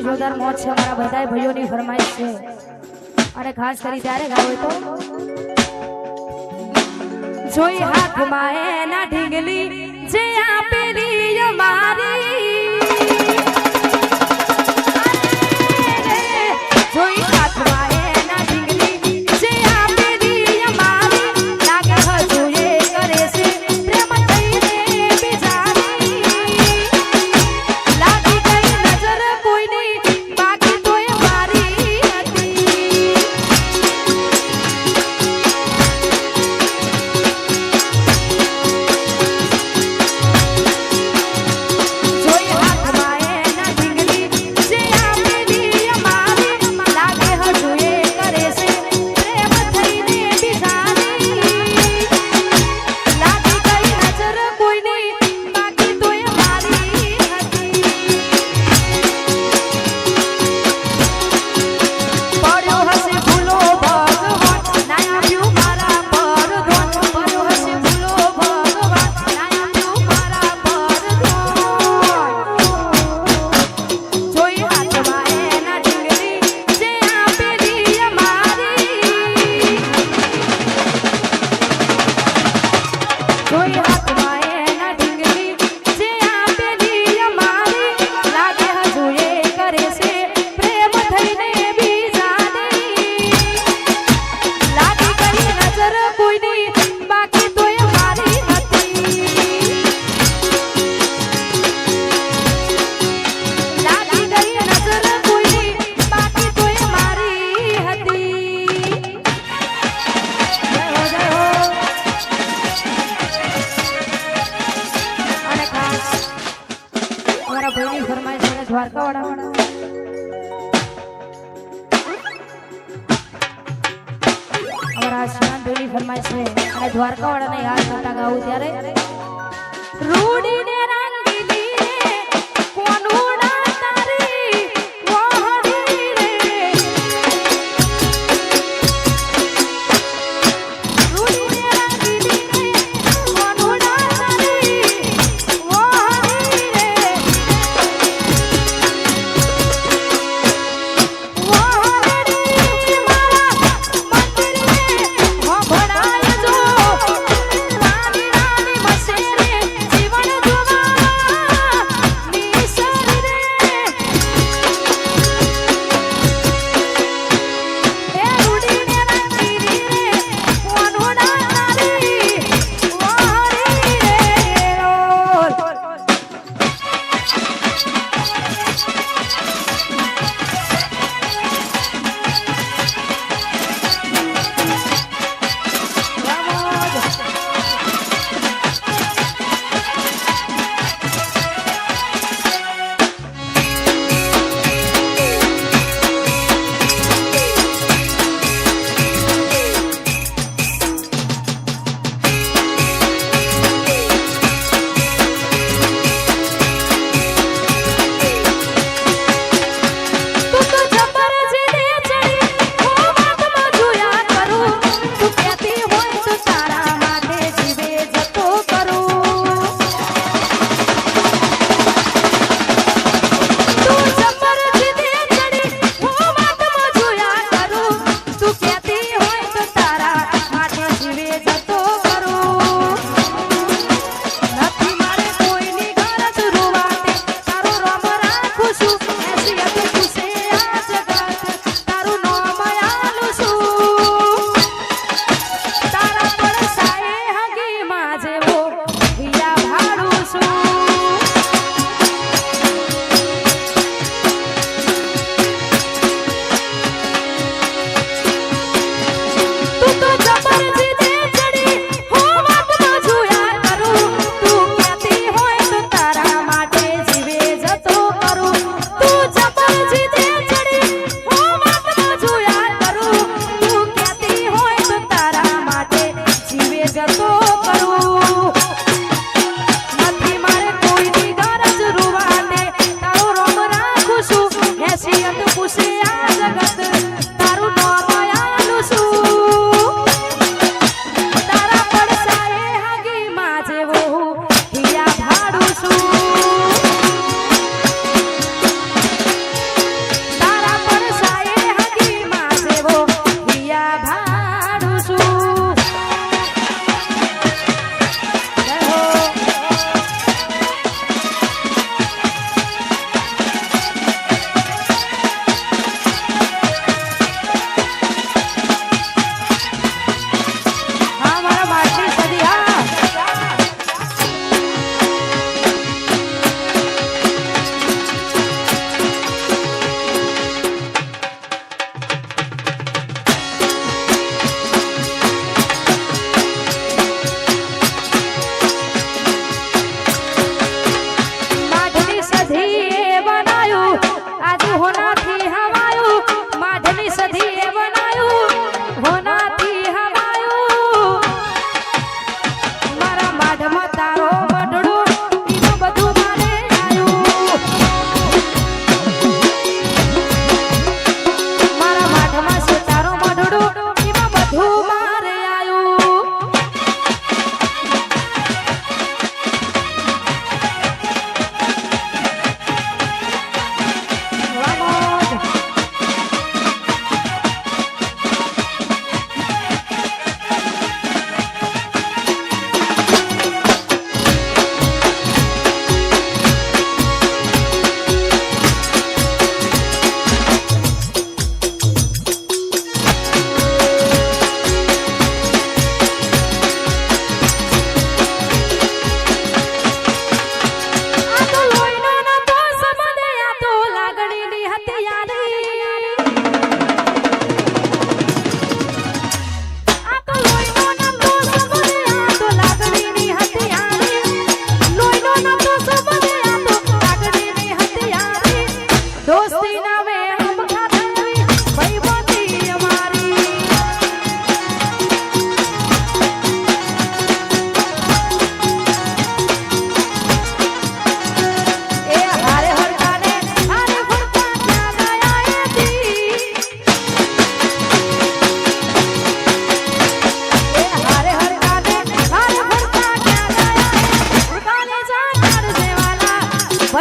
જોરદાર મોજ છે મારા બધાય ભાઈઓની ફરમાઈશ છે અને ખાસ કરી ત્યારે ગાવ તો જોઈ હાથમાં એના ઢીંગલી જે આપેલી અમારી જોઈ હાથમાં એના ઢીંગલી જે આપેલી અમારી લાગે હજુ એ કરે છે પ્રેમ થઈને બીજાની લાગી ગઈ નજર કોઈની બાકી તો એ મારી હતી જોઈ હાથમાં એના ઢીંગલી જે આપેલી અમારી લાગે હજુ એ કરે છે પ્રેમ થઈને બીજાની લાગી ગઈ નજર કોઈની બાકી તો એ મારી હતી પડ્યો હશે ભૂલો ભગવાન ના આવ્યું મારા પર ધોન પડ્યો હશે ભૂલો ભગવાન ના આવ્યું મારા પર ધોન જોઈ હાથમાં એના ઢીંગલી જે આપેલી અમારી જોઈ હાથમાં એના ઢીંગલી જે આપેલી અમારી લાગે હજુ એ કરે છે પ્રેમ થઈને બીજાની લાગી ગઈ નજર કોઈની બાકી તો એ મારી હતી લાગી ગઈ નજર કોઈની બાકી તો એ મારી હતી જય હો જય હો અને ખાસ અમારા ભાઈની ફરમાઈશ છે દ્વારકાવાળા અમારા શિવાનભાઈની ફરમાઈશ છે અને દ્વારકાવાળાને યાદ કરતા ગાવું ત્યારે રૂડીને રાંગીલી રે કોનું ના તારી વહરી રે રૂડીને રાંગીલી રે કોનું ના તારી વહરી રે વહરી મારા મંદિરે ભણાય જો રાની રાની મસેરે જીવન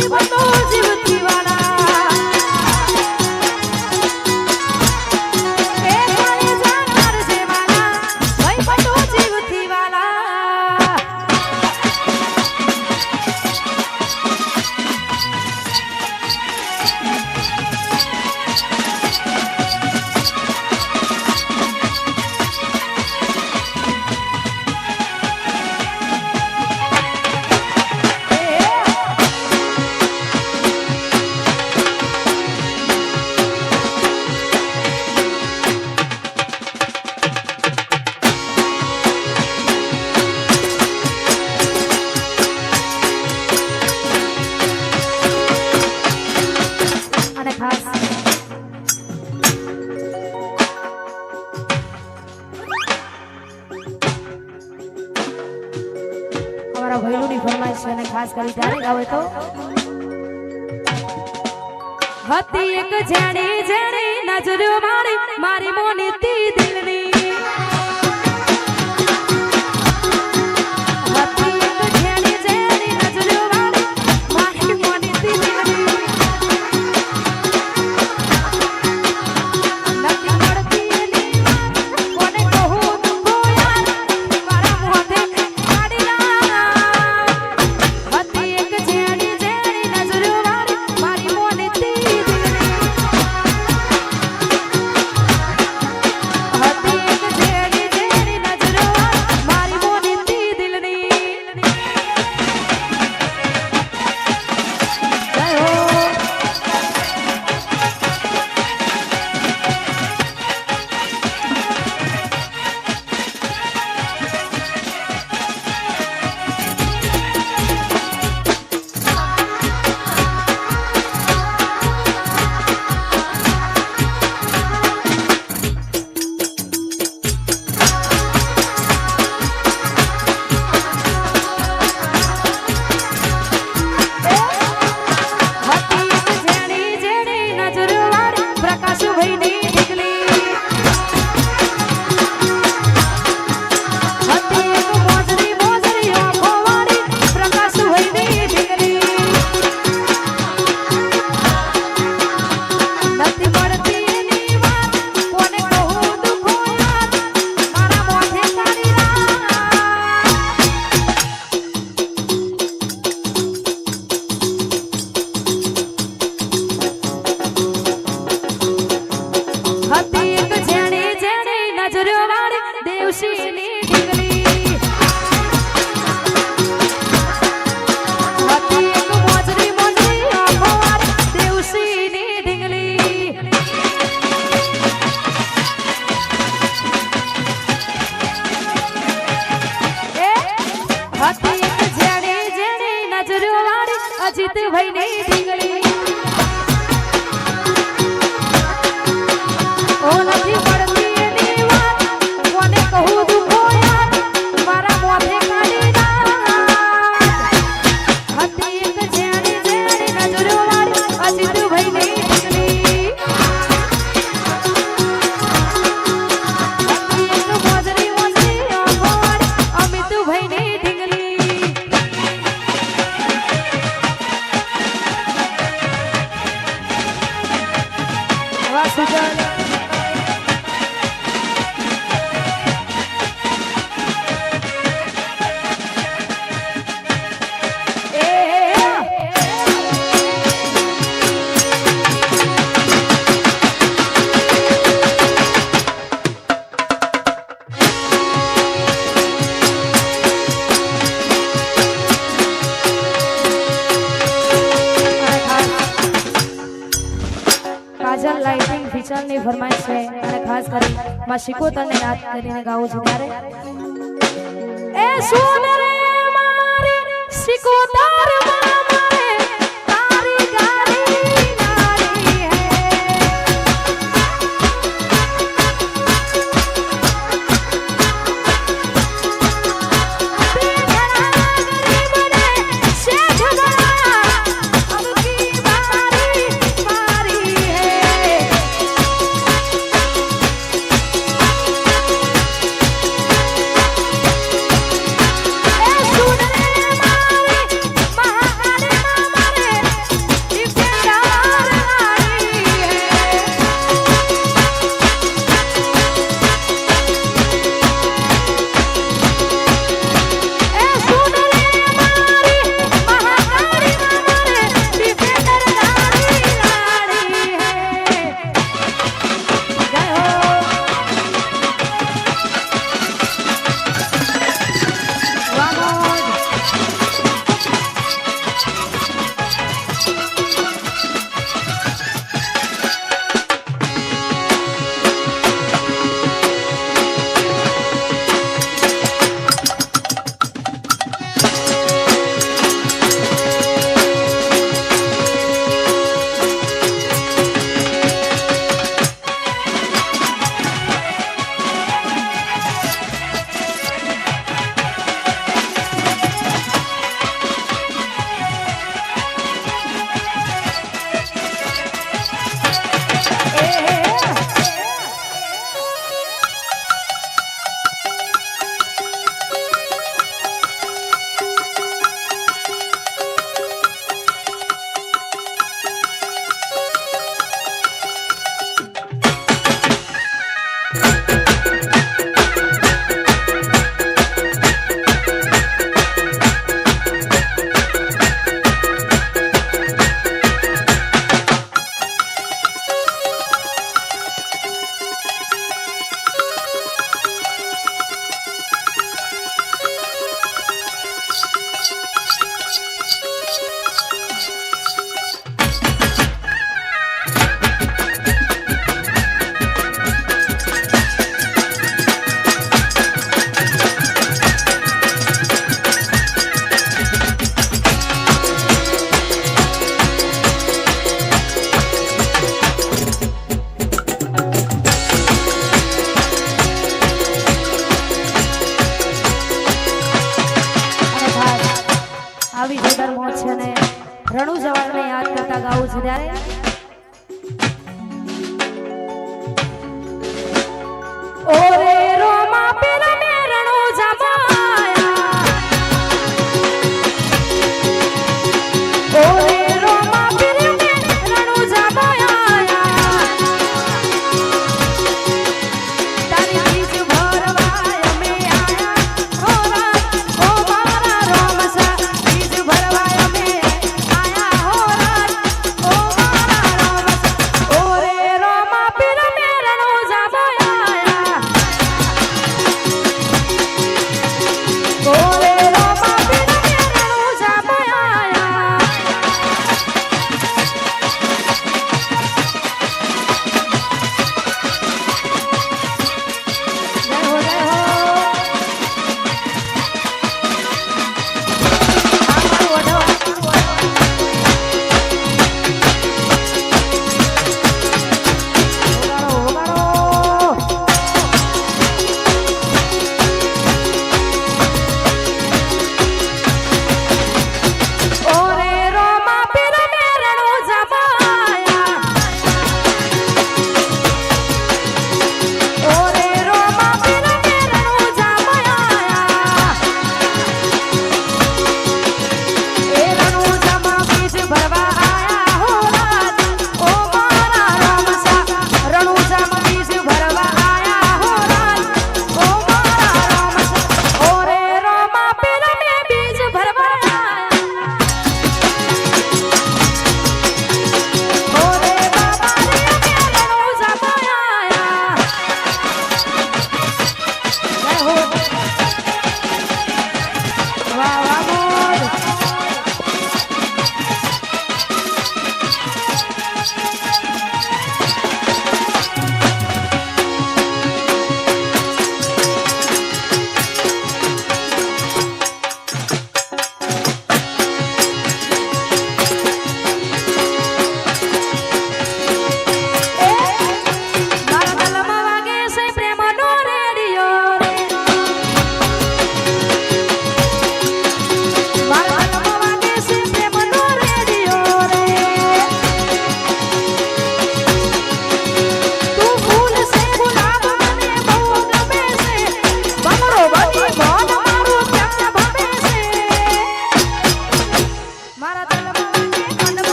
ભાઈ બંધો જીવથી વાલા એ કોઈ જાનાર છે વાલા ભાઈ બંધો જીવથી વાલા ભૈલુની ફરમાઈશ છે અને ખાસ કરી ત્યારે ગાવે તો હતી એક જેણી જેણી નજરો મારી મારી મોનીતી દિલની હતી એક જેણી જેણી નજરો મારી મારી મોનીતી દિલની નથી મળતી એની કોને કહું તું યાર મારા મોઢે કાઢી અજીત ભાઈ ની ઢીંગલી ઓ નથી પડતી એની વાત કોને કહું દુખો યાર મારા મોઢે કાઢી ના હતી એક જેણી જેણી નજરો વાળી અજીત ભાઈ ની ઢીંગલી હતી એક મોજરી મોજરી આંખો વાળી અમિત ભાઈ ની ઢીંગલી સુજન કાજલ લાઇટિંગ ફીચર ની ફરમાઈશ છે અને ખાસ કરી માં શિકોતરને યાદ કરીને ગાવું છું ત્યારે એ સુન રે મારી શિકોતર મારે તારી ગાડી નારી હે રણુ જવાનને યાદ કરતા ગાવું છું ત્યારે ઓરે